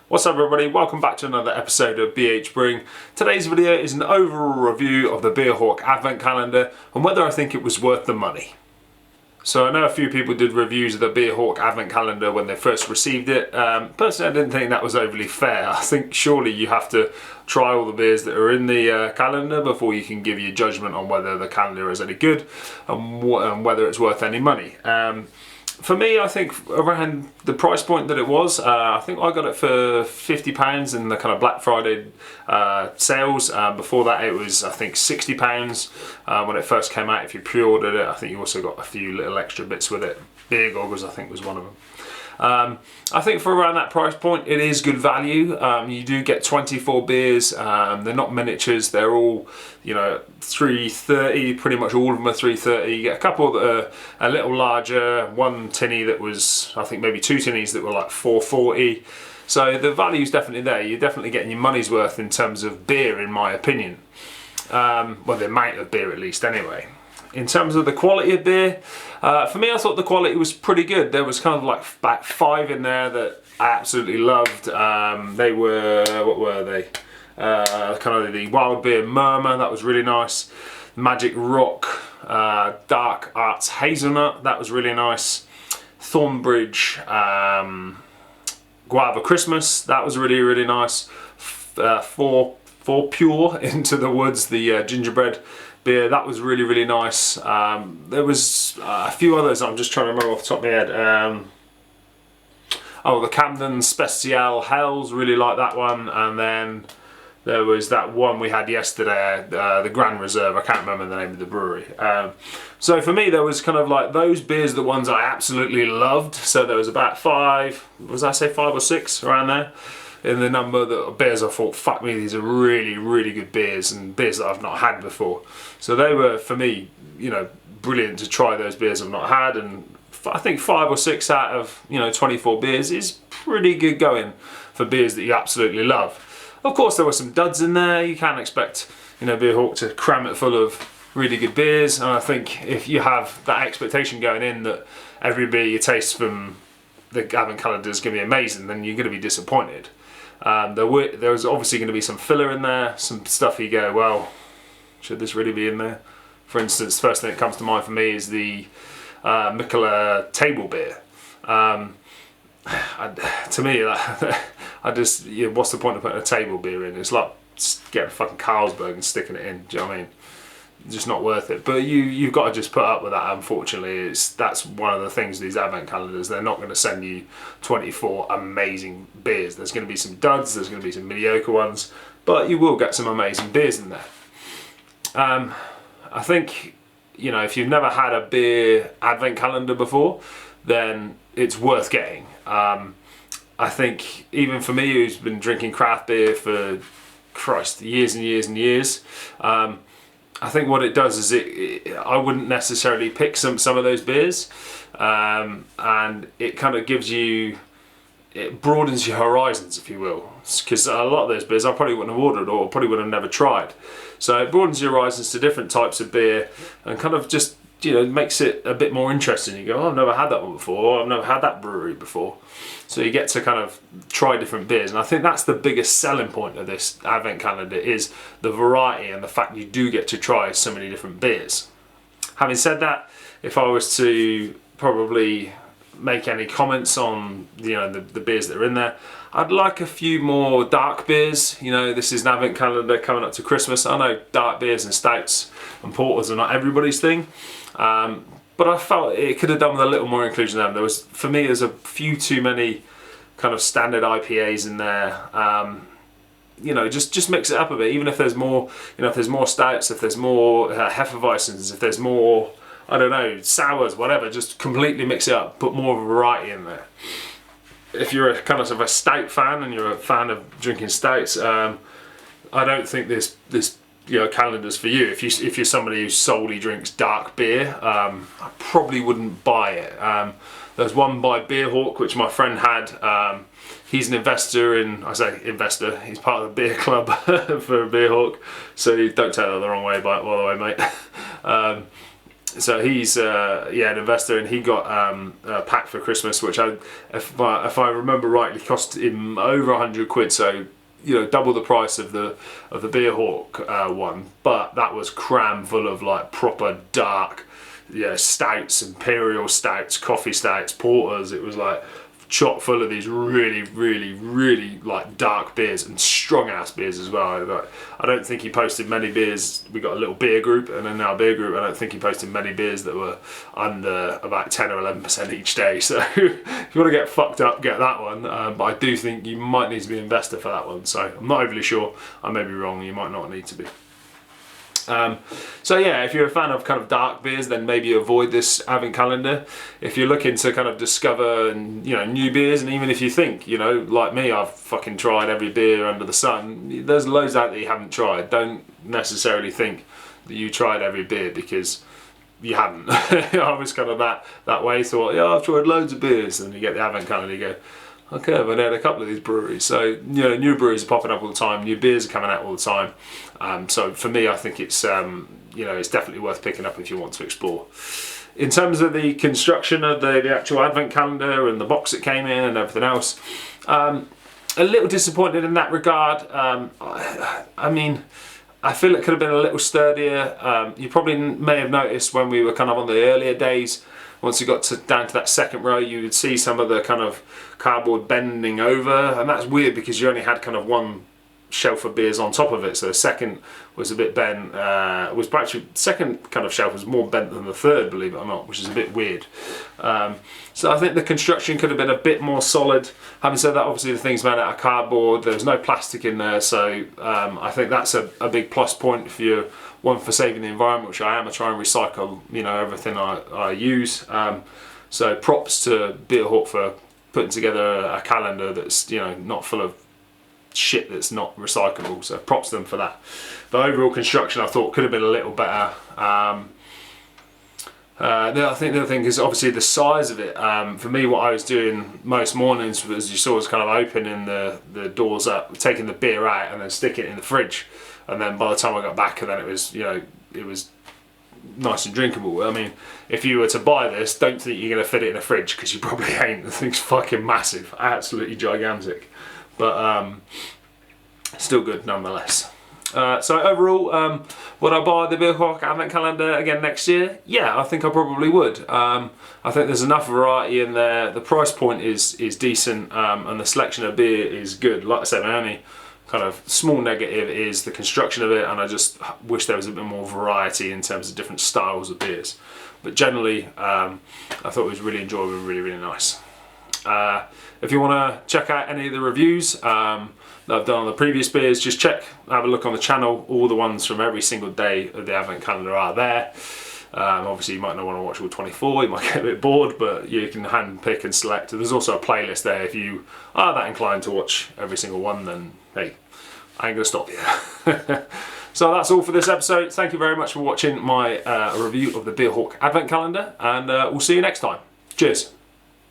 What's up everybody, welcome back to another episode of BH Brewing. Today's video is an overall review of the Beerhawk Advent Calendar and whether I think it was worth the money. So I know a few people did reviews of the Beerhawk Advent Calendar when they first received it. Personally I didn't think that was overly fair. I think surely you have to try all the beers that are in the calendar before you can give your judgment on whether the calendar is any good and whether it's worth any money. For me, I think around the price point that it was, I think I got it for £50 in the kind of Black Friday sales. Before that it was, I think, £60 when it first came out if you pre-ordered it. I think you also got a few little extra bits with it. Beer goggles, I think, was one of them. I think for around that price point it is good value. You do get 24 beers, they're not miniatures, they're all, you know, 330, pretty much all of them are 330. You get a couple that are a little larger, one tinny that was, I think maybe two tinnies that were like 440. So the value's definitely there. You're definitely getting your money's worth in terms of beer, in my opinion. Well, the amount of beer at least anyway. In terms of the quality of beer, for me I thought the quality was pretty good. There was kind of like about 5 in there that I absolutely loved. They were, what were they? Kind of the Wild Beer Murmur, that was really nice. Magic Rock, Dark Arts Hazelnut, that was really nice. Thornbridge Guava Christmas, that was really, really nice. For Pure Into the Woods, the gingerbread beer, that was really, really nice. There was a few others I'm just trying to remember off the top of my head. Oh, the Camden Special Hells, really like that one. And then there was that one we had yesterday, the Grand Reserve. I can't remember the name of the brewery. So for me there was kind of like those beers, the ones I absolutely loved. So there was about 5, was I say 5 or 6 around there in the number that beers I thought, fuck me, these are really, really good beers and beers that I've not had before. So they were, for me, you know, brilliant to try those beers I've not had, and I think 5 or 6 out of, you know, 24 beers is pretty good going for beers that you absolutely love. Of course there were some duds in there. You can't expect, you know, Beerhawk to cram it full of really good beers, and I think if you have that expectation going in that every beer you taste from the Advent Calendar is going to be amazing, then you're going to be disappointed. There was obviously going to be some filler in there, some stuff you go, well, should this really be in there? For instance, the first thing that comes to mind for me is the Mikkeller table beer. To me, I just, you know, what's the point of putting a table beer in? It's like getting fucking Carlsberg and sticking it in, do you know what I mean? Just not worth it. But you've got to just put up with that, unfortunately. That's one of the things with these advent calendars. They're not going to send you 24 amazing beers. There's going to be some duds, there's going to be some mediocre ones, but you will get some amazing beers in there. I think, you know, if you've never had a beer advent calendar before, then it's worth getting. I think even for me, who's been drinking craft beer for, Christ, years and years and years, I think what it does is I wouldn't necessarily pick some of those beers, and it kind of gives you, it broadens your horizons, if you will, because a lot of those beers I probably wouldn't have ordered or probably would have never tried. So it broadens your horizons to different types of beer and kind of just, you know, makes it a bit more interesting. You go, oh, I've never had that one before, I've never had that brewery before. So you get to kind of try different beers, and I think that's the biggest selling point of this advent calendar, is the variety and the fact you do get to try so many different beers. Having said that, if I was to probably make any comments on, you know, the beers that are in there, I'd like a few more dark beers. You know, this is an advent calendar coming up to Christmas. I know dark beers and stouts and porters are not everybody's thing. But I felt it could have done with a little more inclusion there. There was, for me, there's a few too many kind of standard IPAs in there. You know, just mix it up a bit. Even if there's more, you know, if there's more stouts, if there's more Hefeweizens, if there's more, I don't know, sours, whatever, just completely mix it up. Put more of a variety in there. If you're a kind of a stout fan and you're a fan of drinking stouts, I don't think this you know, calendar's for you. If you're somebody who solely drinks dark beer, I probably wouldn't buy it. There's one by Beerhawk which my friend had. He's an investor in, I say investor, he's part of the beer club for Beerhawk, so don't take that the wrong way, by the way, mate. So he's an investor, and he got a pack for Christmas, which if I remember rightly, cost him over 100 quid. So double the price of the Beer Hawk one, but that was cram full of like proper dark, stouts, imperial stouts, coffee stouts, porters. It was like chock full of these really, really, really like dark beers and strong ass beers as well. I don't think he posted many beers. We got a little beer group and then our beer group. I don't think he posted many beers that were under about 10 or 11% each day. So if you want to get fucked up, get that one. But I do think you might need to be an investor for that one. So I'm not overly sure. I may be wrong. You might not need to be. So yeah, if you're a fan of kind of dark beers, then maybe avoid this advent calendar. If you're looking to kind of discover new beers, and even if you think, like me, I've fucking tried every beer under the sun, there's loads out that you haven't tried. Don't necessarily think that you tried every beer, because you haven't. I was kind of that way, thought, yeah, I've tried loads of beers, and you get the advent calendar, you go, okay, I've had a couple of these breweries. So, new breweries are popping up all the time, new beers are coming out all the time. So for me, I think it's, it's definitely worth picking up if you want to explore. In terms of the construction of the actual advent calendar and the box it came in and everything else, a little disappointed in that regard. I mean, I feel it could have been a little sturdier. You probably may have noticed when we were kind of on the earlier days, once you got down to that second row, you would see some of the kind of cardboard bending over, and that's weird because you only had kind of one shelf of beers on top of it. So the second was a bit bent. Was actually second kind of shelf was more bent than the third, believe it or not, which is a bit weird. So I think the construction could have been a bit more solid. Having said that, obviously the thing's made out of cardboard. There's no plastic in there, so I think that's a big plus point if you're one for saving the environment, which I am. I try and recycle, everything I use. So props to Beer Hawk for putting together a calendar that's not full of shit that's not recyclable. So props to them for that. But overall construction, I thought could have been a little better. I think the other thing is obviously the size of it. For me, what I was doing most mornings was, you saw, was kind of opening the doors up, taking the beer out, and then sticking it in the fridge. And then by the time I got back, and then it was nice and drinkable. I mean, if you were to buy this, don't think you're going to fit it in a fridge, because you probably ain't. The thing's fucking massive, absolutely gigantic. But still good nonetheless. So overall, would I buy the Beer Hawk Advent Calendar again next year? Yeah, I think I probably would. I think there's enough variety in there. The price point is decent, and the selection of beer is good. Like I said, my only kind of small negative is the construction of it, and I just wish there was a bit more variety in terms of different styles of beers. But generally, I thought it was really enjoyable, really, really nice. If you want to check out any of the reviews that I've done on the previous beers, just have a look on the channel. All the ones from every single day of the Advent Calendar are there. Obviously you might not want to watch all 24, you might get a bit bored, but you can hand pick and select. There's also a playlist there. If you are that inclined to watch every single one, then hey, I ain't going to stop you. So that's all for this episode. Thank you very much for watching my review of the Beer Hawk Advent Calendar, and we'll see you next time. Cheers.